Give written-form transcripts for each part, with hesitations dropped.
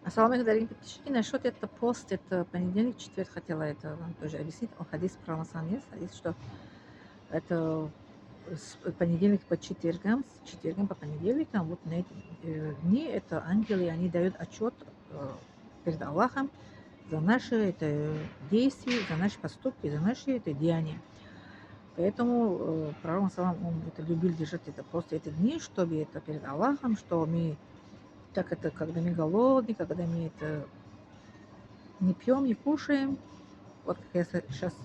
Ассаламу алейкум, дорогие подписчики. Насчет это пост, это понедельник, четверг, хотела это вам тоже объяснить. О, хадис православный есть, хадис, что это с понедельника по четвергам, с четвергам по понедельникам, вот на эти дни, это ангелы, они дают отчет перед Аллахом за наши это действия, за наши поступки, за наши это деяния. Поэтому пророк, салам, он это любил держать это просто эти дни, чтобы это перед Аллахом, что мы, так это, когда мы голодны, когда мы это не пьем, не кушаем. Вот как я сейчас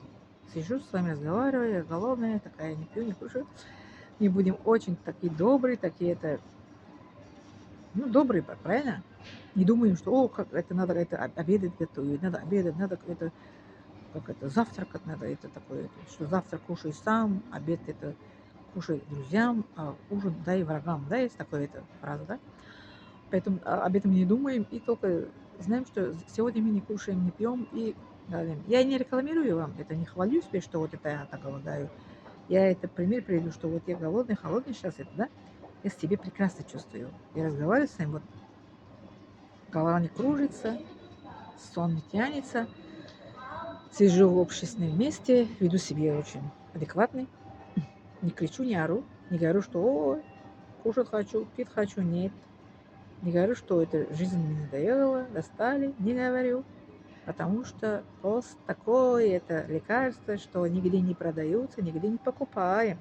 сижу с вами, разговариваю, я голодная, такая, не пью, не кушаю. Мы будем очень такие добрые, такие это, ну, добрые, правильно? Не думаем, что, о, как это надо, это обедать готовить, надо обедать, надо это, как это, завтракать надо, это такое, это, что завтрак кушай сам, обед это кушай друзьям, а ужин дай врагам, да, есть такая это фраза, да? Поэтому об этом не думаем и только знаем, что сегодня мы не кушаем, не пьем и голодаем. Я не рекламирую вам, это не хвалю себе, что вот это я так голодаю. Я это пример приведу, что вот я голодный, холодный сейчас это, да, я себя прекрасно чувствую. Я разговариваю с вами, вот голова не кружится, сон не тянется, сижу в общественном месте, веду себя очень адекватный, не кричу, не ору, не говорю, что ой, кушать хочу, пить хочу, нет. Не говорю, что это жизнь мне надоела, достали, не говорю. Потому что пост такое, это лекарство, что нигде не продается, нигде не покупаем.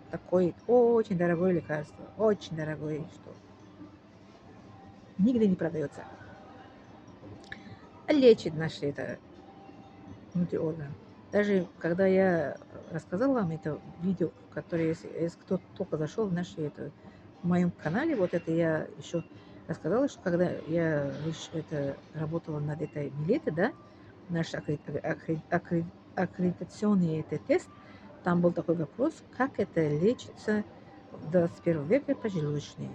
Такое очень дорогое лекарство, очень дорогое, что нигде не продается. А лечит наши это внутри орган. Даже когда я рассказала вам это видео, которое, если кто только зашел в наше это, в моем канале, вот это я еще рассказала, что когда я это, работала над этой билетой, да, наш аккредитационный это тест, там был такой вопрос, как это лечится в 21 веке поджелудочные.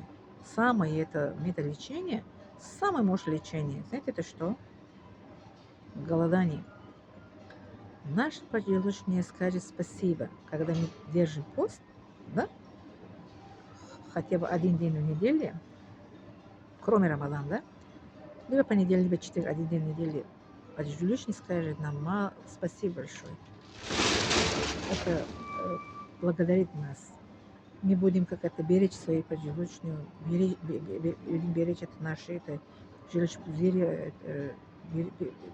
Самое это металлечение, самое мощное лечение, знаете, это что? Голодание. Наша поджелудочная скажет спасибо, когда мы держим пост, да, хотя бы один день в неделе, кроме Рамадана, да, либо понедельник, либо четверг, один день в неделе, поджелудочный скажет нам спасибо большое. Это благодарит нас. Мы будем как это беречь свою поджелудочную, будем беречь это наши это, желчепузыри,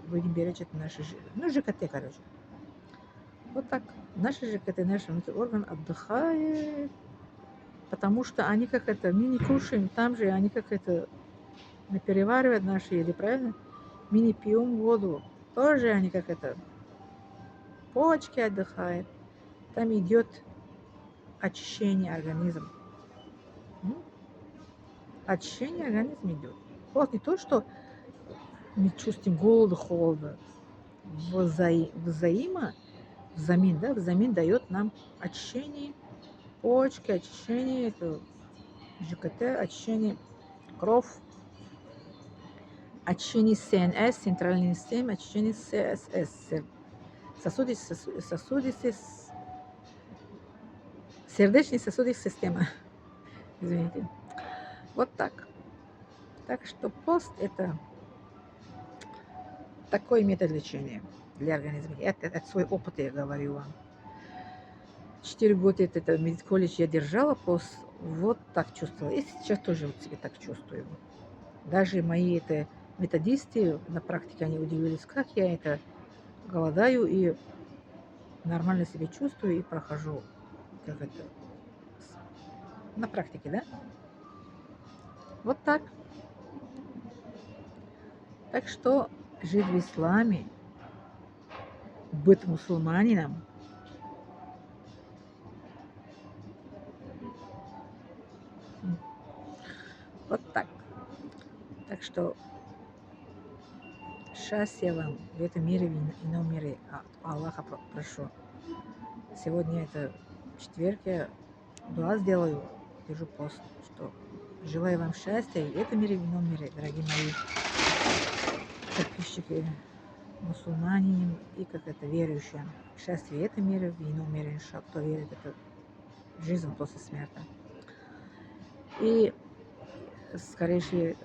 будем беречь это наши, ну, ЖКТ, короче. Вот так. Наши ЖКТ, наш внутренний орган отдыхает, потому что они как это, мы не кушаем, там же они как это переваривают наши еды, правильно? Мы не пьем воду, тоже они как это, почки отдыхают. Там идет очищение организма. Очищение организма идет. Вот не то, что мы чувствуем голода, холода. Взамен, да, взамен дает нам очищение почки, очищение это, ЖКТ, очищение кровь, очищение СНС, центральной системы, очищение ССС, сосудистая, сердечная сосудистая система. Извините. Вот так. Так что пост это такой метод лечения для организма. Это свой опыт я говорю вам. 4 года это медколледж я держала пост, вот так чувствовала. И сейчас тоже вот себе так чувствую. Даже мои это методисты на практике, они удивились, как я это голодаю и нормально себя чувствую и прохожу, как это, на практике, да? Вот так. Так что жить в исламе, быть мусульманином, вот так. Так что счастья вам в этом мире, в ином мире. Аллаха прошу. Сегодня это четверг, я дуа сделаю, держу пост, что желаю вам счастья и в этом мире, и в ином мире, дорогие мои подписчики, мусульмане и как это верующие. Счастье в этом мире, в ином мире, кто верит, это жизнь после смерти. И скорейшее,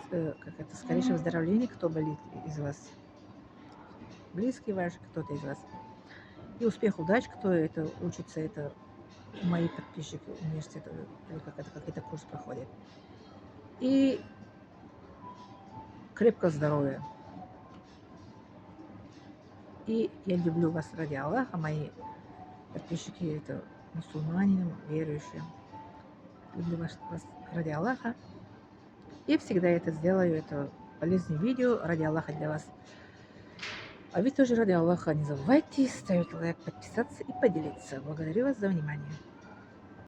как это, скорейшее выздоровление, кто болит из вас. Близкие ваши, кто-то из вас. И успех, удач, кто это учится, это мои подписчики университета, или как это, какой-то курс проходит. И крепкого здоровья. И я люблю вас ради Аллаха, мои подписчики, это мусульмане, верующие. Люблю вас ради Аллаха. И всегда это сделаю, это полезное видео ради Аллаха для вас. А вы тоже ради Аллаха не забывайте ставить лайк, подписаться и поделиться. Благодарю вас за внимание.